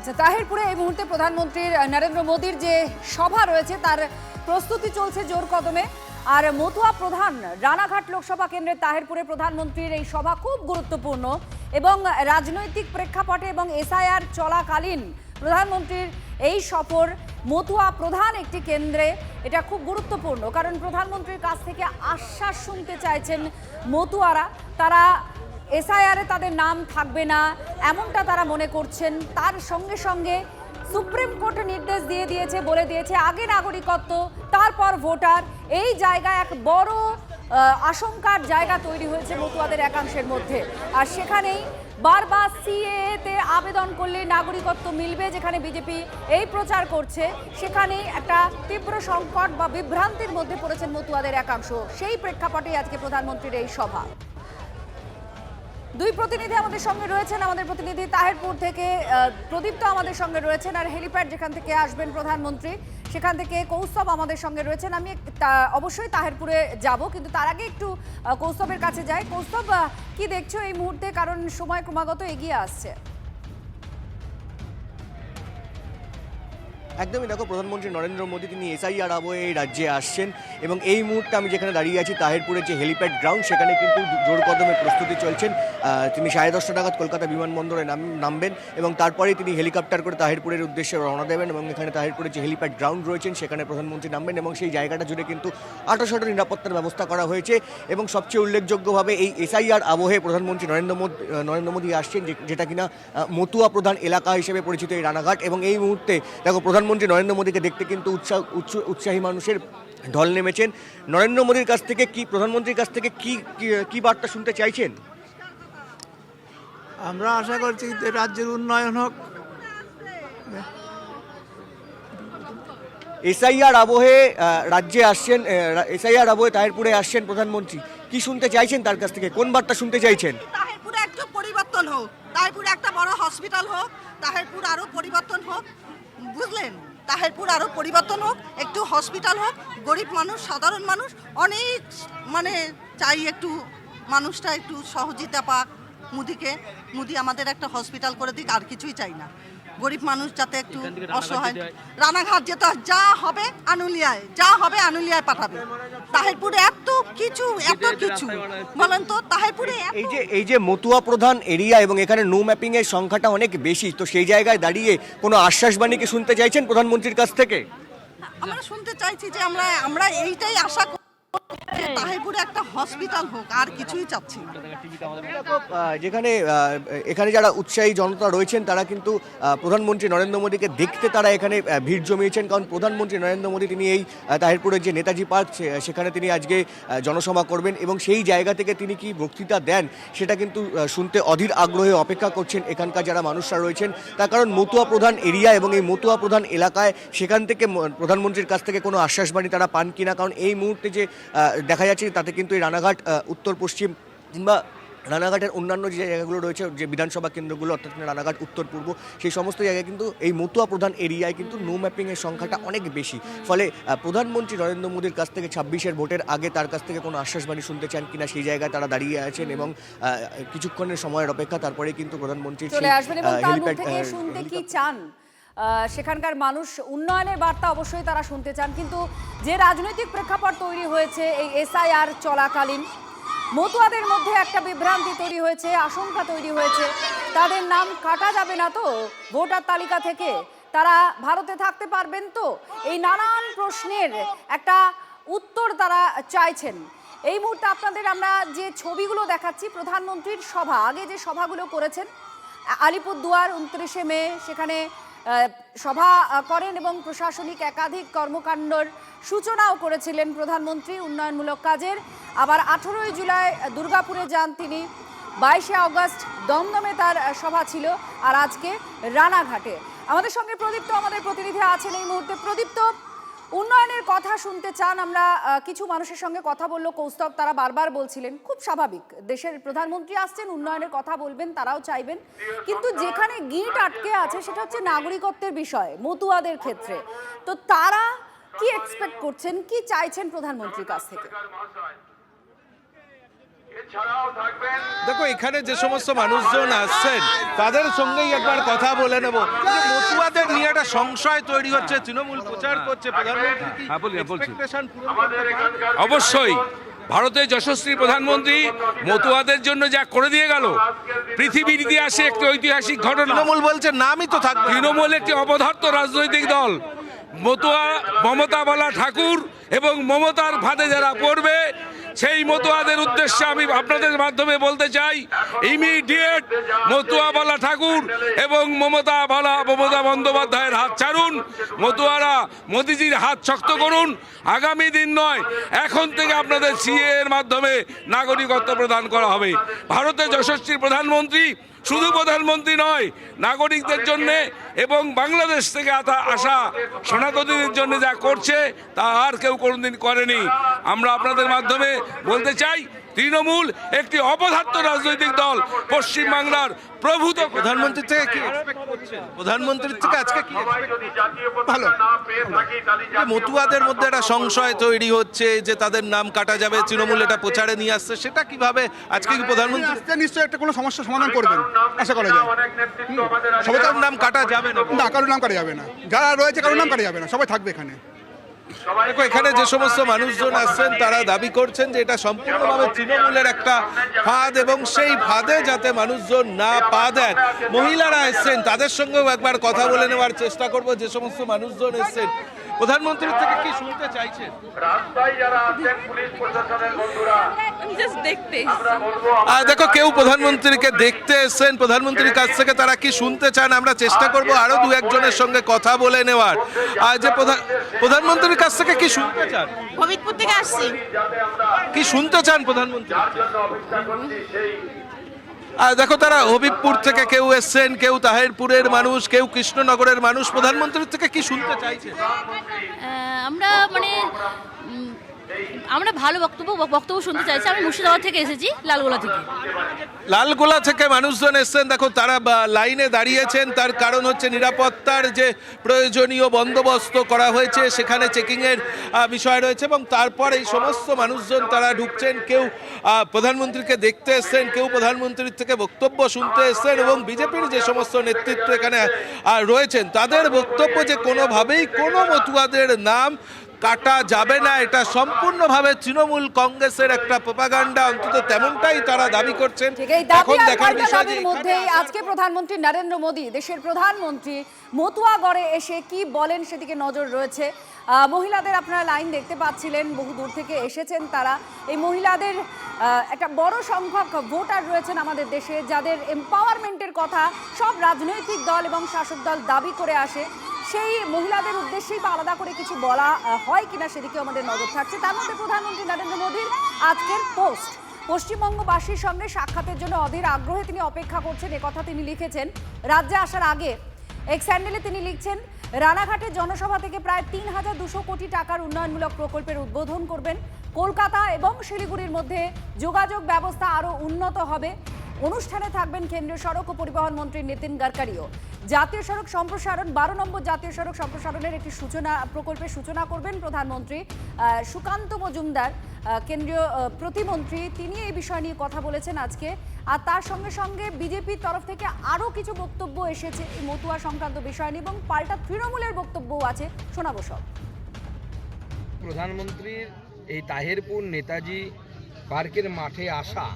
আচ্ছা, তাহিরপুরে এই মুহূর্তে প্রধানমন্ত্রীর নরেন্দ্র মোদীর যে সভা রয়েছে তার প্রস্তুতি চলছে জোর কদমে। আর মতুয়া প্রধান রানাঘাট লোকসভা কেন্দ্রের তাহিরপুরে প্রধানমন্ত্রীর এই সভা খুব গুরুত্বপূর্ণ এবং রাজনৈতিক প্রেক্ষাপটে এবং এসআইআর চলাকালীন প্রধানমন্ত্রীর এই সফর মতুয়া প্রধান একটি কেন্দ্রে এটা খুব গুরুত্বপূর্ণ, কারণ প্রধানমন্ত্রীর কাছ থেকে আশ্বাস শুনতে চাইছেন মতুয়ারা। তারা এসআইআরে তাদের নাম থাকবে না এমনটা তারা মনে করছেন। তার সঙ্গে সঙ্গে সুপ্রিম কোর্ট নির্দেশ দিয়ে দিয়েছে, বলে দিয়েছে আগে নাগরিকত্ব তারপর ভোটার। এই জায়গায় এক বড় আশঙ্কার জায়গা তৈরি হয়েছে মতুয়াদের একাংশের মধ্যে। আর সেখানেই বারবার সিএএতে আবেদন করলে নাগরিকত্ব মিলবে, যেখানে বিজেপি এই প্রচার করছে, সেখানেই একটা তীব্র সংকট বা বিভ্রান্তির মধ্যে পড়েছেন মতুয়াদের একাংশ। সেই প্রেক্ষাপটেই আজকে প্রধানমন্ত্রীর এই সভা। দুই প্রতিনিধি আমাদের সঙ্গে রয়েছেন। আমাদের প্রতিনিধি তাহিরপুর থেকে প্রদীপ্ত আমাদের সঙ্গে রয়েছেন, আর হেলিপ্যাড যেখান থেকে আসবেন প্রধানমন্ত্রী সেখান থেকে কৌস্তব আমাদের সঙ্গে রয়েছেন। আমি অবশ্যই তাহিরপুরে যাব, কিন্তু তার আগে একটু কৌস্তবের কাছে যাই। কৌস্তব, কি দেখছো এই মুহূর্তে, কারণ সময় ক্রমাগত এগিয়ে আসছে? একদমই দেখো, প্রধানমন্ত্রী নরেন্দ্র মোদী তিনি এসআইআর আবহে এই রাজ্যে আসছেন এবং এই মুহূর্তে আমি যেখানে দাঁড়িয়ে আছি তাহিরপুরের যে হেলিপ্যাড গ্রাউন্ড, সেখানে কিন্তু জোর কদমে প্রস্তুতি চলছেন। তিনি 10:30 নাগাদ কলকাতা বিমানবন্দরে নামবেন এবং তারপরেই তিনি হেলিকপ্টার করে তাহিরপুরের উদ্দেশ্যে রওনা দেবেন এবং এখানে তাহিরপুরের যে হেলিপ্যাড গ্রাউন্ড রয়েছেন সেখানে প্রধানমন্ত্রী নামবেন এবং সেই জায়গাটা জুড়ে কিন্তু আঁটোসাঁটো নিরাপত্তার ব্যবস্থা করা হয়েছে। এবং সবচেয়ে উল্লেখযোগ্যভাবে এই এসআইআর আবহে প্রধানমন্ত্রী নরেন্দ্র মোদী আসছেন, যেটা কিনা মতুয়া প্রধান এলাকা হিসেবে পরিচিত এই রানাঘাট। এবং এই মুহূর্তে দেখো, প্রধানমন্ত্রী নরেন্দ্র মোদীকে দেখতে কিন্তু উৎসাহী মানুষের ঢল নেমেছেন। নরেন্দ্র মোদীর কাছ থেকে প্রধানমন্ত্রীর কাছ থেকে কি বার্তা শুনতে চাইছেন? আমরা আশা করছি যে রাজ্যের উন্নয়ন হোক। এসআইআর আবহে রাজ্যে আসছেন, এসআইআর আবহে তাহিরপুরে আসছেন প্রধানমন্ত্রী। কি শুনতে চাইছেন তার কাছ থেকে, কোন বার্তা শুনতে চাইছেন? তাহিরপুরে একটু পরিবর্তন হোক, তাহিরপুরে একটা বড় হসপিটাল হোক, তাহিরপুর আরো পরিবর্তন হোক, বুঝলেন? তাহিরপুর আরো পরিবর্তন হোক, একটু হসপিটাল হোক। গরিব মানুষ, সাধারণ মানুষ অনেক চাই একটু মানুষটা একটু সহযোগিতা পাক মুদি আমাদের একটা হসপিটাল করে দিক, আর কিছুই চাই না। গরিব মানুষ যাতে একটু অসহায়। রানাঘাট যেতে যা হবে আনুলিয়ায় পাঠাবে। তাহিরপুরে এত কিছু বলেন তো, তাহিরপুরে এই যে মতুয়া প্রধান এরিয়া এবং এখানে নো ম্যাপিং এর সংখ্যাটা অনেক বেশি, তো সেই জায়গায় দাঁড়িয়ে কোনো আশ্বাসবাণী কি শুনতে চাইছেন প্রধানমন্ত্রীর কাছ থেকে? আমরা শুনতে চাইছি যে আমরা এইটাই আশা করি, তাহিরপুরে একটা হসপিটাল হোক, আর কিছুই চাচ্ছি না। যেখানে এখানে যারা উৎসাহী জনতা রয়েছেন তারা কিন্তু প্রধানমন্ত্রী নরেন্দ্র মোদীকে দেখতে তারা এখানে ভিড় জমিয়েছেন, কারণ প্রধানমন্ত্রী নরেন্দ্র মোদী তিনি এই তাহিরপুরের যে নেতাজি পার্ক সেখানে তিনি আজকে জনসভা করবেন এবং সেই জায়গা থেকে তিনি কি বক্তৃতা দেন সেটা কিন্তু শুনতে অধীর আগ্রহে অপেক্ষা করছেন এখানকার যারা মানুষরা রয়েছেন। তার কারণ মতুয়া প্রধান এরিয়া এবং এই মতুয়া প্রধান এলাকায় সেখান থেকে প্রধানমন্ত্রীর কাছ থেকে কোনো আশ্বাসবাণী তারা পান কিনা, কারণ এই মুহূর্তে যে দেখা যাচ্ছে তাতে কিন্তু এই রানাঘাট উত্তর পশ্চিম কিংবা রানাঘাটের অন্যান্য যে জায়গাগুলো রয়েছে, যে বিধানসভা কেন্দ্রগুলো অর্থাৎ রানাঘাট উত্তর পূর্ব, সেই সমস্ত জায়গায় কিন্তু এই মতুয়া প্রধান এরিয়ায় কিন্তু নো ম্যাপিংয়ের সংখ্যাটা অনেক বেশি। ফলে প্রধানমন্ত্রী নরেন্দ্র মোদীর কাছ থেকে 26-এর ভোটের আগে তার কাছ থেকে কোনো আশ্বাসবাণী শুনতে চান কিনা সেই জায়গায় তারা দাঁড়িয়ে আছেন এবং কিছুক্ষণের সময়ের অপেক্ষা, তারপরে কিন্তু প্রধানমন্ত্রী শুনতে কি চান সেখানকার মানুষ। উন্নয়নের বার্তা অবশ্যই তারা শুনতে চান, কিন্তু যে রাজনৈতিক প্রেক্ষাপট তৈরি হয়েছে এই এসআইআর চলাকালীন, মতুয়াদের মধ্যে একটা বিভ্রান্তি তৈরি হয়েছে, আশঙ্কা তৈরি হয়েছে। তাদের নাম কাটা যাবে না তো ভোটার তালিকা থেকে? তারা ভারতে থাকতে পারবেন তো? এই নানান প্রশ্নের একটা উত্তর তারা চাইছেন। এই মুহূর্তে আপনাদের আমরা যে ছবিগুলো দেখাচ্ছি, প্রধানমন্ত্রীর সভা, আগে যে সভাগুলো করেছেন আলিপুরদুয়ার 29শে মে, সেখানে সভা করেন এবং প্রশাসনিক একাধিক কর্মকাণ্ডের সূচনাও করেছিলেন প্রধানমন্ত্রী উন্নয়নমূলক কাজের। আবার 18ই জুলাই দুর্গাপুরে যান তিনি, 22শে আগস্ট দমদমে তার সভা ছিল, আর আজকে রানাঘাটে। আমাদের সঙ্গে প্রদীপ্ত আমাদের প্রতিনিধি আছেন এই মুহূর্তে। প্রদীপ্ত, উন্নয়নের কথা শুনতে চান। আমরা কিছু মানুষের সঙ্গে কথা বললো কৌস্তব, তারা বারবার বলছিলেন খুব স্বাভাবিক, দেশের প্রধানমন্ত্রী আসছেন, উন্নয়নের কথা বলবেন, তারাও চাইবেন, কিন্তু যেখানে গিঁট আটকে আছে সেটা হচ্ছে নাগরিকত্বের বিষয় মতুয়াদের ক্ষেত্রে। তো তারা কি এক্সপেক্ট করছেন, কি চাইছেন প্রধানমন্ত্রীর কাছ থেকে? দেখো এখানে যে সমস্ত মানুষজন আসছেন তাদের সঙ্গেই একবার কথা বলে নেব। যে মতুয়াদের নিয়ে একটা সংশয় তৈরি হচ্ছে, তৃণমূল প্রচার করছে, প্রধানমন্ত্রী কি expectation পূরণ করতে পারবে? অবশ্যই ভারতের যশস্বী প্রধানমন্ত্রী মতুয়াদের জন্য যা করে দিয়ে গেল পৃথিবীর ইতিহাসে একটি ঐতিহাসিক ঘটনা। তৃণমূল বলছে নামই তো থাকবে। তৃণমূল একটি অপদার্থ রাজনৈতিক দল। মতুয়া মমতা বালা ঠাকুর এবং মমতার ফাঁদে যারা পড়বে সেই মতুয়াদের উদ্দেশ্যে আমি আপনাদের মাধ্যমে বলতে চাই, ইমিডিয়েট মতুয়া বালা ঠাকুর এবং মমতা বন্দ্যোপাধ্যায়ের হাত ছাড়ুন। মতুয়ারা মোদিজির হাত শক্ত করুন। আগামী দিন নয়, এখন থেকে আপনাদের সিএ এর মাধ্যমে নাগরিকত্ব প্রদান করা হবে। ভারতের যশস্বী প্রধানমন্ত্রী শুধু প্রধানমন্ত্রী নয়, নাগরিকদের জন্য এবং বাংলাদেশ থেকে আসা সনাতনীদের জন্য যা করছে তা আর কেউ কোনোদিন করেনি। আমরা আপনাদের মাধ্যমে বলতে চাই, তৃণমূল একটি অপদার্থ রাজনৈতিক দল। পশ্চিমবাংলার প্রভূত প্রধানমন্ত্রীর থেকে কি expect করছেন? প্রধানমন্ত্রীর থেকে আজকে কি ভালো। মতুয়াদের মধ্যে একটা সংশয় তৈরি হচ্ছে যে তাদের নাম কাটা যাবে, তৃণমূল এটা প্রচারে নিয়ে আসছে, সেটা কিভাবে আজকে কি প্রধানমন্ত্রী আসতে নিশ্চয়ই একটা কোনো সমস্যার সমাধান করবেন আশা করা যায়। সবাই তার নাম কাটা যাবে না? না, কারোর নাম কাটা যাবে না, যারা রয়েছে কারোর নাম কাটা যাবে না, সবাই থাকবে এখানে। দেখো এখানে যে সমস্ত মানুষজন আসছেন তারা দাবি করছেন যে এটা সম্পূর্ণভাবে তৃণমূলের একটা ফাঁদ এবং সেই ফাঁদে যাতে মানুষজন না পা দেন। মহিলারা এসছেন, তাদের সঙ্গেও একবার কথা বলে নেওয়ার চেষ্টা করব। যে সমস্ত মানুষজন এসছেন, প্রধানমন্ত্রীর থেকে কি শুনতে চাইছেন? দেখো কেউ প্রধানমন্ত্রীকে দেখতে এসছেন, প্রধানমন্ত্রীর কাছ থেকে তারা কি শুনতে চান আমরা চেষ্টা করব আরো দু একজনের সঙ্গে কথা বলে নেওয়ার। আর যে প্রধানমন্ত্রীর কাছ থেকে কি শুনতে চান? হবিবপুর থেকে আসছি। কি শুনতে চান প্রধানমন্ত্রী? আর দেখো তারা হবিবপুর থেকে কেউ এসছেন, কেউ তাহিরপুরের মানুষ, কেউ কৃষ্ণনগরের মানুষ। প্রধানমন্ত্রীর থেকে কি শুনতে চাইছে? আমরা আমরা ভালো বক্তব্য শুনতে চাইছি। আমি মুর্শিদাবাদ থেকে এসেছি, লালগোলা থেকে। লালগোলা থেকে মানুষজন এসছেন। দেখো তারা লাইনে দাঁড়িয়েছেন, তার কারণ হচ্ছে নিরাপত্তার যে প্রয়োজনীয় বন্দোবস্ত করা হয়েছে, সেখানে চেকিংয়ের বিষয় রয়েছে এবং তারপর এই সমস্ত মানুষজন তারা ঢুকছেন। কেউ প্রধানমন্ত্রীকে দেখতে এসছেন, কেউ প্রধানমন্ত্রীর থেকে বক্তব্য শুনতে এসছেন এবং বিজেপির যে সমস্ত নেতৃত্ব এখানে রয়েছেন তাদের বক্তব্য যে কোনোভাবেই কোনো মতুয়াদের নাম কাটা যাবে না, এটা সম্পূর্ণভাবে তৃণমূল কংগ্রেসের একটা প্রোপাগান্ডা, অন্তত তেমনটাই তারা দাবি করছেন। ঠিক এই দাবি এখন আর দেখার পাল্টা বিষয় যে দাবির মধ্যেই আজকে প্রধানমন্ত্রী নরেন্দ্র মোদী, দেশের প্রধানমন্ত্রী, মতুয়াগড়ে এসে কি বলেন সেদিকে নজর রয়েছে। মহিলাদের আপনারা লাইন দেখতে পাচ্ছিলেন, বহু দূর থেকে এসেছেন তারা। এই মহিলাদের একটা বড় সংখ্যক ভোটার রয়েছেন আমাদের দেশে, যাদের এম্পাওয়ারমেন্টের কথা সব রাজনৈতিক দল এবং শাসক দল দাবি করে আসে। সেই মহিলাদের উদ্দেশ্যেই বা আলাদা করে কিছু বলা হয় কিনা সেদিকে আমাদের নজর থাকছে। তার মধ্যে প্রধানমন্ত্রী নরেন্দ্র মোদীর আজকের পোস্ট, পশ্চিমবঙ্গবাসীর সঙ্গে সাক্ষাতের জন্য অধীর আগ্রহে তিনি অপেক্ষা করছেন, একথা তিনি লিখেছেন। রাজ্যে আসার আগে এক্স হ্যান্ডেলে তিনি লিখছেন, রানাঘাটের জনসভা থেকে প্রায় ৩,২০০ কোটি টাকার উন্নয়নমূলক প্রকল্পের উদ্বোধন করবেন। কলকাতা এবং শিলিগুড়ির মধ্যে যোগাযোগ ব্যবস্থা আরও উন্নত হবে। অনুষ্ঠানে থাকবেন কেন্দ্রীয় সড়ক ও পরিবহন মন্ত্রী নীতিন গডকারিও। জাতীয় সড়ক সম্প্রসারণ, 12 নম্বর জাতীয় সড়ক সম্প্রসারণের একটি প্রকল্পের সূচনা করবেন প্রধানমন্ত্রী। সুকান্ত মজুমদার কেন্দ্রীয় প্রতিমন্ত্রী, তিনি এই বিষয় নিয়ে কথা বলেছেন আজকে। আর তার সঙ্গে সঙ্গে বিজেপির তরফ থেকে আরও কিছু বক্তব্য এসেছে এই মতুয়া সংক্রান্ত বিষয় নিয়ে এবং পাল্টা তৃণমূলের বক্তব্যও আছে, শোনাবো সব। প্রধানমন্ত্রীর এই তাহিরপুর নেতাজি পার্কের মাঠে আসা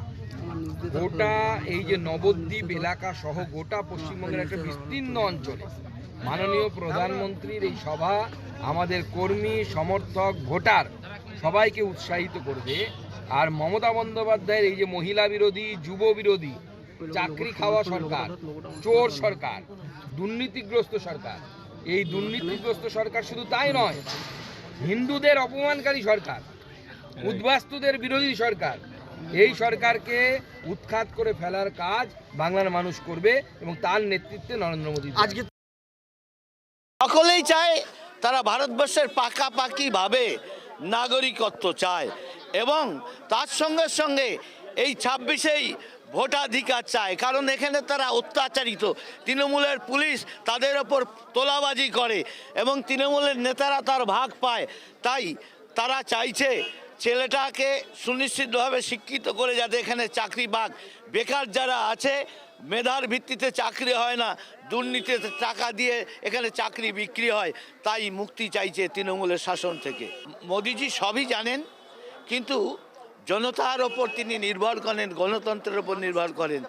গোটা এই যে নবদ্বীপ এলাকা সহ গোটা পশ্চিমবঙ্গের একটা বিস্তীর্ণ অঞ্চলে মাননীয় প্রধানমন্ত্রীর এই সভা আমাদের কর্মী, সমর্থক, ভোটার সবাইকে উৎসাহিত করবে। আর মমতা বন্দ্যোপাধ্যায়ের এই যে মহিলা বিরোধী, যুব বিরোধী, চাকরি খাওয়া সরকার, চোর সরকার, দুর্নীতিগ্রস্ত সরকার, এই দুর্নীতিগ্রস্ত সরকার শুধু তাই নয়, হিন্দুদের অপমানকারী সরকার, উদ্বাস্তুদের বিরোধী সরকার, এই সরকারকে উৎখাত করে ফেলার কাজ বাংলার মানুষ করবে এবং তার নেতৃত্বে নরেন্দ্র মোদী। আজকে সকলেই চায়, তারা ভারতবর্ষের পাকাপাকিভাবে নাগরিকত্ব চায় এবং তার সঙ্গে সঙ্গে এই 26-এই ভোটাধিকার চায়। কারণ এখানে তারা অত্যাচারিত, তৃণমূলের পুলিশ তাদের ওপর তোলাবাজি করে এবং তৃণমূলের নেতারা তার ভাগ পায়। তাই তারা চাইছে ছেলেটাকে সুনিশ্চিতভাবে শিক্ষিত করে যাতে এখানে চাকরি পাক। বেকার যারা আছে, মেধার ভিত্তিতে চাকরি হয় না, দুর্নীতিতে টাকা দিয়ে এখানে চাকরি বিক্রি হয়, তাই মুক্তি চাইছে তৃণমূলের শাসন থেকে। মোদিজি সবই জানেন, কিন্তু জনতার ওপর তিনি নির্ভর করেন, গণতন্ত্রের ওপর নির্ভর করেন।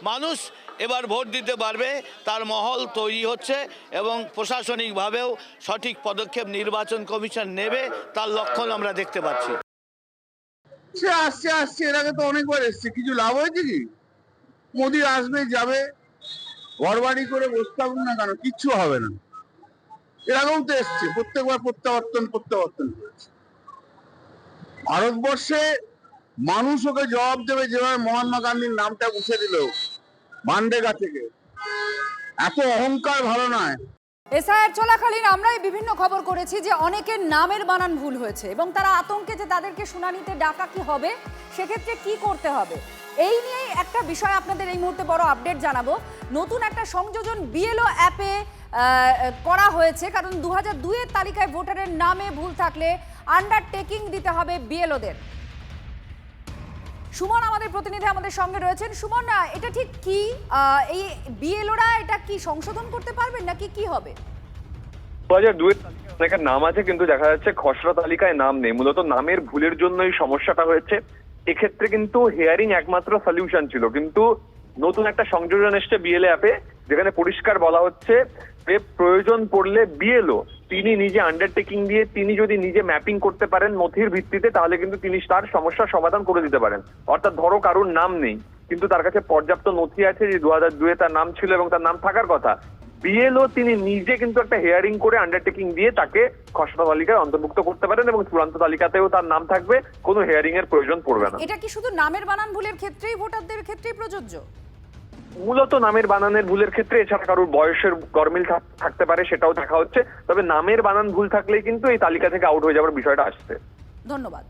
মানুষ এবার ভোট দিতে পারবে, তার মহল তৈরি হচ্ছে এবং প্রশাসনিকভাবেও সঠিক পদক্ষেপ নির্বাচন কমিশন নেবে, তার লক্ষণ আমরা দেখতে পাচ্ছি। সে আসছে এর আগে তো অনেকবার এসছে, কিছু লাভ হয়েছে কি? মোদি আসবে যাবে, ঘর বাড়ি করে বসে থাকুন না কেন, কিচ্ছু হবে না। এর আগেও তো এসছে, প্রত্যেকবার প্রত্যাবর্তন করেছে। ভারতবর্ষে মানুষ ওকে জবাব দেবে যেভাবে মহাত্মা গান্ধীর নামটা মুছে দিল মান্ডেগা থেকে। এত অহংকার ভালো নয়। এসআইআর চলাকালীন আমরাই বিভিন্ন খবর করেছি যে অনেকের নামের বানান ভুল হয়েছে এবং তারা আতঙ্কে যে তাদেরকে শুনানিতে ডাকা কি হবে, সেক্ষেত্রে কি করতে হবে, এই নিয়েই একটা বিষয় আপনাদের এই মুহূর্তে বড় আপডেট জানাবো। নতুন একটা সংযোজন বিএলও অ্যাপে করা হয়েছে, কারণ 2002-এর তালিকায় ভোটারের নামে ভুল থাকলে আন্ডারটেকিং দিতে হবে বিএলওদের। সুমন আমাদের প্রতিনিধি আমাদের সঙ্গে রয়েছেন। সুমন, এটা ঠিক কি, এই বিএলওরা এটা কি সংশোধন করতে পারবেন নাকি কি হবে? 2002-এর তালিকায় অনেকের নাম আছে, কিন্তু দেখা যাচ্ছে খসড়া তালিকায় নাম নেই। মূলত নামের ভুলের জন্য এই সমস্যাটা হয়েছে। এক্ষেত্রে কিন্তু হিয়ারিং একমাত্র সলিউশন ছিল, কিন্তু নতুন একটা সংযোজন এসছে বিএলও অ্যাপে, যেখানে পরিষ্কার বলা হচ্ছে যে প্রয়োজন পড়লে বিএলও তিনি নিজে আন্ডারটেকিং দিয়ে তিনি যদি নিজে ম্যাপিং করতে পারেন নথির ভিত্তিতে, তাহলে কিন্তু তিনি তার সমস্যার সমাধান করে দিতে পারেন। অর্থাৎ ধরো কারোর নাম নেই, কিন্তু তার কাছে পর্যাপ্ত নথি আছে যে 2002-এ তার নাম ছিল এবং তার নাম থাকার কথা, বিএলও তিনি নিজে কিন্তু একটা হিয়ারিং করে আন্ডারটেকিং দিয়ে তাকে খসড়া তালিকায় অন্তর্ভুক্ত করতে পারেন এবং চূড়ান্ত তালিকাতেও তার নাম থাকবে, কোনো হিয়ারিং এর প্রয়োজন পড়বে না। এটা কি শুধু নামের বানান ভুলের ক্ষেত্রেই, ভোটারদের ক্ষেত্রেই প্রযোজ্য? মূলত নামের বানানের ভুলের ক্ষেত্রে, এছাড়া কারোর বয়সের গরমিল থাকতে পারে সেটাও দেখা হচ্ছে, তবে নামের বানান ভুল থাকলেই কিন্তু এই তালিকা থেকে আউট হয়ে যাওয়ার বিষয়টা আসছে। ধন্যবাদ।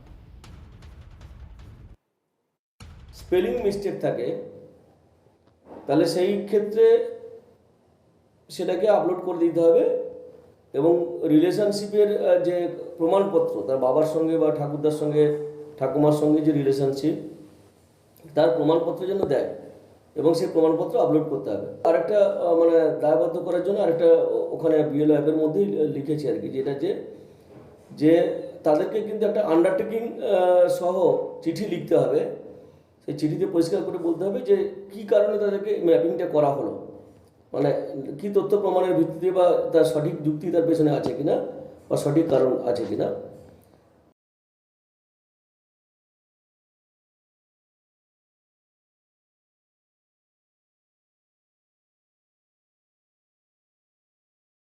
স্পেলিং মিস্টেক থাকে তাহলে সেই ক্ষেত্রে সেটাকে আপলোড করে দিতে হবে এবং রিলেশনশিপের যে প্রমাণপত্র, তার বাবার সঙ্গে বা ঠাকুরদার সঙ্গে ঠাকুমার সঙ্গে যে রিলেশনশিপ, তার প্রমাণপত্র যেন দেয় এবং সেই প্রমাণপত্র আপলোড করতে হবে। আরেকটা মানে দায়বদ্ধ করার জন্য আরেকটা ওখানে বিএলও অ্যাপের মধ্যেই লিখেছি আর কি, যেটা যে তাদেরকে কিন্তু একটা আন্ডারটেকিং সহ চিঠি লিখতে হবে। সেই চিঠিতে পরিষ্কার করে বলতে হবে যে কী কারণে তাদেরকে ম্যাপিংটা করা হলো, মানে কী তথ্য প্রমাণের ভিত্তিতে বা তার সঠিক যুক্তি তার পেছনে আছে কিনা বা সঠিক কারণ আছে কিনা,